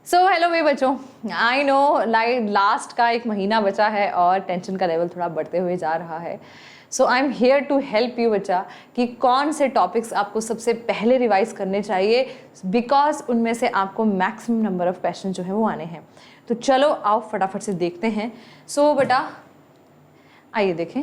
Hello भाई बच्चों, I know last का एक महीना बचा है और टेंशन का लेवल थोड़ा बढ़ते हुए जा रहा है। I am here to help you बच्चा कि कौन से टॉपिक्स आपको सबसे पहले रिवाइज करने चाहिए, बिकॉज उनमें से आपको मैक्सिमम नंबर ऑफ क्वेश्चन जो है वो आने हैं। तो चलो आओ फटाफट से देखते हैं। बेटा आइए देखें।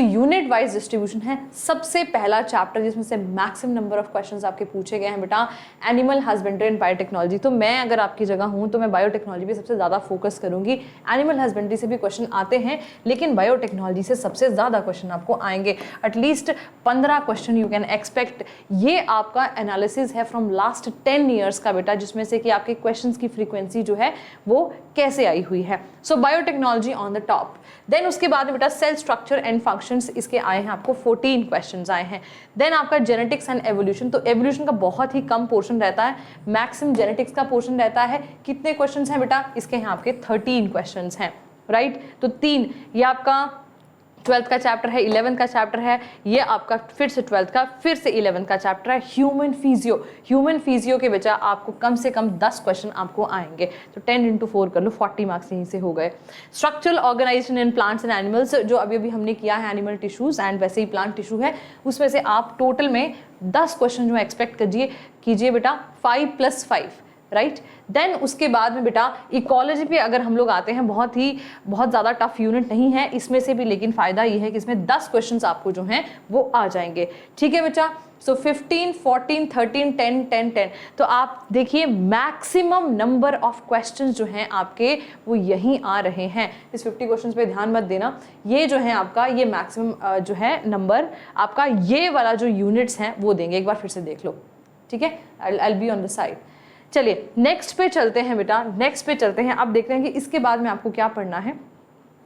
यूनिट वाइज डिस्ट्रीब्यूशन है सबसे पहला चैप्टर जिसमें से मैक्सिमम नंबर ऑफ क्वेश्चंस आपके पूछे गए हैं बेटा, एनिमल हस्बेंड्री एंड बायोटेक्नोलॉजी। तो मैं अगर आपकी जगह हूं तो मैं बायोटेक्नोलॉजी पे सबसे ज़्यादा फोकस करूंगी। एनिमल हस्बेंड्री से भी क्वेश्चन आते हैं लेकिन बायोटेक्नोलॉजी से सबसे ज़्यादा क्वेश्चन आपको आएंगे। At least 15 question you can expect. ये आपका एनालिसिस है फ्रॉम लास्ट 10 ईयर्स का बेटा, जिसमें से कि आपके क्वेश्चन की फ्रीक्वेंसी जो है वो कैसे आई हुई है। Biotechnology on the top. Then उसके बाद में बेटा सेल स्ट्रक्चर एंड फंक्शंस, इसके आए हैं आपको 14 क्वेश्चंस आए हैं। देन आपका जेनेटिक्स एंड एवोल्यूशन, तो एवोल्यूशन का बहुत ही कम पोर्शन रहता है, मैक्सिमम जेनेटिक्स का पोर्शन रहता है। कितने क्वेश्चंस हैं बेटा? इसके यहाँ आपके 13 क्वेश्चंस हैं, राइट। तो 3 ये आपका 12th का चैप्टर है, 11th का चैप्टर है, ये आपका फिर से 12th का, फिर से 11th का चैप्टर है। ह्यूमन फिजियो के बच्चा आपको कम से कम 10 क्वेश्चन आपको आएंगे। तो 10 × 4 कर लो, 40 मार्क्स यहीं से हो गए। Structural organisation in plants and animals, जो अभी हमने किया है एनिमल टिश्यूज एंड वैसे ही प्लांट टिश्यू है, उसमें से आप टोटल में 10 क्वेश्चन जो एक्सपेक्ट कीजिए बेटा, 5 + 5, राइट। देन उसके बाद में बेटा इकोलॉजी पे अगर हम लोग आते हैं, बहुत ज़्यादा टफ यूनिट नहीं है इसमें से भी, लेकिन फ़ायदा ये है कि इसमें 10 क्वेश्चंस आपको जो हैं वो आ जाएंगे, ठीक है बच्चा। 15, 14, 13, 10, 10, 10। तो आप देखिए मैक्सिमम नंबर ऑफ क्वेश्चंस जो हैं आपके वो यहीं आ रहे हैं। इस 50 क्वेश्चंस पे ध्यान मत देना, ये जो है आपका ये मैक्सिमम जो है नंबर आपका ये वाला जो यूनिट्स हैं वो देंगे। एक बार फिर से देख लो, ठीक है। आई बी ऑन द साइड। चलिए नेक्स्ट पे चलते हैं बेटा, नेक्स्ट पे चलते हैं। अब देखते हैं कि इसके बाद में आपको क्या पढ़ना है।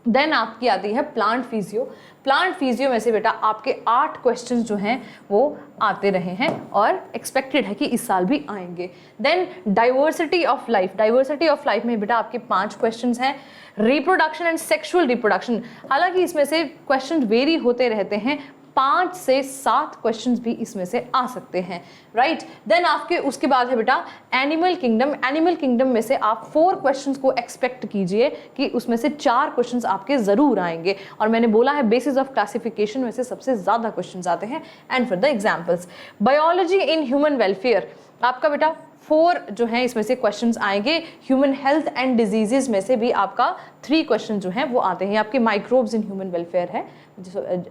देन आपकी आती है प्लांट फिजियो। प्लांट फिजियो में से बेटा आपके 8 क्वेश्चंस जो हैं वो आते रहे हैं और एक्सपेक्टेड है कि इस साल भी आएंगे। देन डाइवर्सिटी ऑफ लाइफ में बेटा आपके 5 क्वेश्चंस हैं। रिप्रोडक्शन एंड सेक्सुअल रिप्रोडक्शन, हालांकि इसमें से क्वेश्चन वेरी होते रहते हैं, 5 से 7 क्वेश्चंस भी इसमें से आ सकते हैं, राइट। देन आपके उसके बाद है बेटा एनिमल किंगडम में से आप 4 क्वेश्चंस को एक्सपेक्ट कीजिए कि उसमें से 4 क्वेश्चंस आपके जरूर आएंगे। और मैंने बोला है बेसिस ऑफ क्लासिफिकेशन में से सबसे ज्यादा क्वेश्चंस आते हैं। And for the examples, biology in human welfare आपका बेटा 4 जो है इसमें से क्वेश्चंस आएंगे। ह्यूमन हेल्थ एंड डिजीजेस में से भी आपका 3 क्वेश्चन जो हैं वो आते हैं। आपके माइक्रोब्स इन ह्यूमन वेलफेयर है,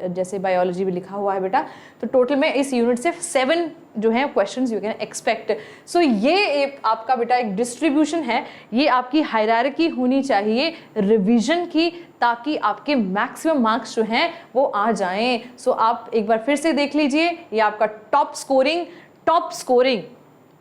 जैसे बायोलॉजी भी लिखा हुआ है बेटा। तो टोटल में इस यूनिट से 7 जो है क्वेश्चंस यू कैन एक्सपेक्ट। ये एक आपका बेटा एक डिस्ट्रीब्यूशन है, ये आपकी हायरार्की होनी चाहिए रिवीजन की, ताकि आपके मैक्सिमम मार्क्स जो हैं वो आ जाएं। आप एक बार फिर से देख लीजिए, ये आपका टॉप स्कोरिंग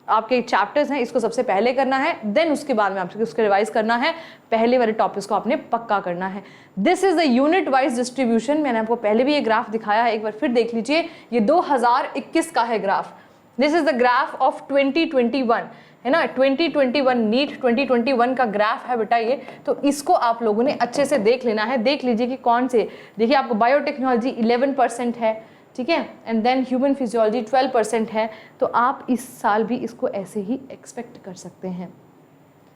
आपके चैप्टर्स हैं, इसको सबसे पहले करना है। देन उसके बाद में आपको उसको रिवाइज करना है, पहले वाले टॉपिक्स को आपने पक्का करना है। This is the unit wise distribution. मैंने आपको पहले भी ये ग्राफ दिखाया है, एक बार फिर देख लीजिए। ये 2021 का है graph. This is the graph of 2021, है ना। 2021 नीट 2021 का ग्राफ है बेटा ये। तो इसको आप लोगों ने अच्छे से देख लेना है। देख लीजिए कि कौन से, देखिए आपको बायोटेक्नोलॉजी 11% है, ठीक है। एंड देन ह्यूमन फिजियोलॉजी 12% है। तो आप इस साल भी इसको ऐसे ही एक्सपेक्ट कर सकते हैं।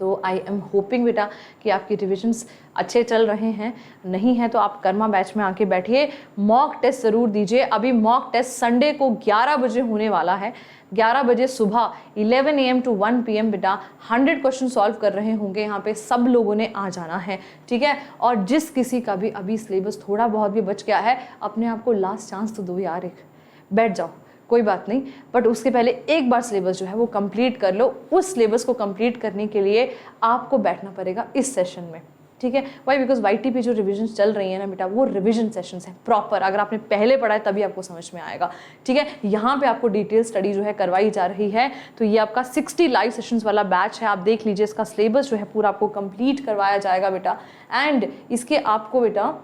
तो आई एम होपिंग बेटा कि आपकी रिविजन्स अच्छे चल रहे हैं। नहीं है तो आप कर्मा बैच में आके बैठिए, मॉक टेस्ट ज़रूर दीजिए। अभी मॉक टेस्ट संडे को 11 बजे होने वाला है, 11 बजे सुबह 11 AM to 1 PM बेटा 100 क्वेश्चन सॉल्व कर रहे होंगे। यहाँ पे सब लोगों ने आ जाना है, ठीक है। और जिस किसी का भी अभी सिलेबस थोड़ा बहुत भी बच गया है, अपने आप को लास्ट चांस तो दो यार, एक बैठ जाओ, कोई बात नहीं, बट उसके पहले एक बार सिलेबस जो है वो कंप्लीट कर लो। उस सिलेबस को कंप्लीट करने के लिए आपको बैठना पड़ेगा इस सेशन में, ठीक है। वाई? बिकॉज वाईटी पे जो रिविजन चल रही है ना बेटा, वो रिविजन सेशंस हैं प्रॉपर। अगर आपने पहले पढ़ा है तभी आपको समझ में आएगा, ठीक है। यहाँ पे आपको डिटेल स्टडी जो है करवाई जा रही है। तो ये आपका 60 लाइव सेशंस वाला बैच है। आप देख लीजिए, इसका सिलेबस जो है पूरा आपको कंप्लीट करवाया जाएगा बेटा। एंड इसके आपको बेटा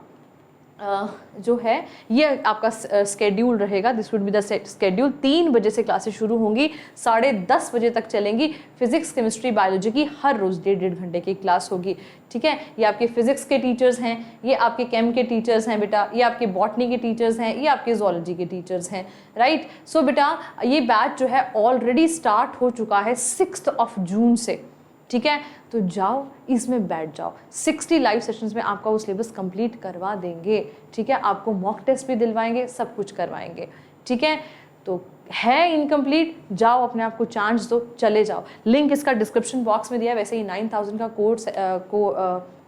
जो है ये आपका स्केड्यूल रहेगा। This would be the schedule. 3 बजे से क्लासेस शुरू होंगी, 10:30 बजे तक चलेंगी। फिजिक्स, केमिस्ट्री, बायोलॉजी की हर रोज़ 1.5 घंटे की क्लास होगी, ठीक है। ये आपके फिजिक्स के टीचर्स हैं, ये आपके केम के टीचर्स हैं बेटा, ये आपके बॉटनी के टीचर्स हैं, ये आपके जोलॉजी के टीचर्स हैं, राइट। बेटा ये बैच जो है ऑलरेडी स्टार्ट हो चुका है 6 जून से, ठीक है, तो जाओ इसमें बैठ जाओ। 60 लाइव सेशंस में आपका वो सिलेबस कंप्लीट करवा देंगे, ठीक है, आपको मॉक टेस्ट भी दिलवाएंगे, सब कुछ करवाएंगे, ठीक है। तो है इनकम्प्लीट, जाओ अपने आप को चांस दो, चले जाओ। लिंक इसका डिस्क्रिप्शन बॉक्स में दिया है। वैसे ही 9000 का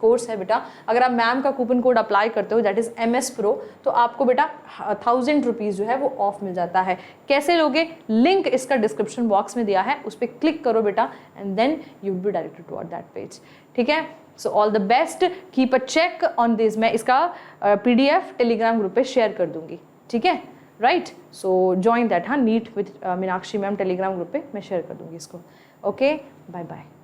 कोर्स है बेटा। अगर आप मैम का कूपन कोड अप्लाई करते हो दैट इज MS Pro, तो आपको बेटा 1000 रुपीज़ जो है वो ऑफ मिल जाता है। कैसे लोगे? लिंक इसका डिस्क्रिप्शन बॉक्स में दिया है, उस पर क्लिक करो बेटा and then you will be directed toward that page, ठीक है। So all the best, keep a check on this. मैं इसका PDF टेलीग्राम ग्रुप पे शेयर कर दूंगी, ठीक है, राइट। सो जॉइन दैट, हाँ, NEET with Meenakshi ma'am Telegram group पे मैं शेयर कर दूंगी इसको। Okay, bye bye.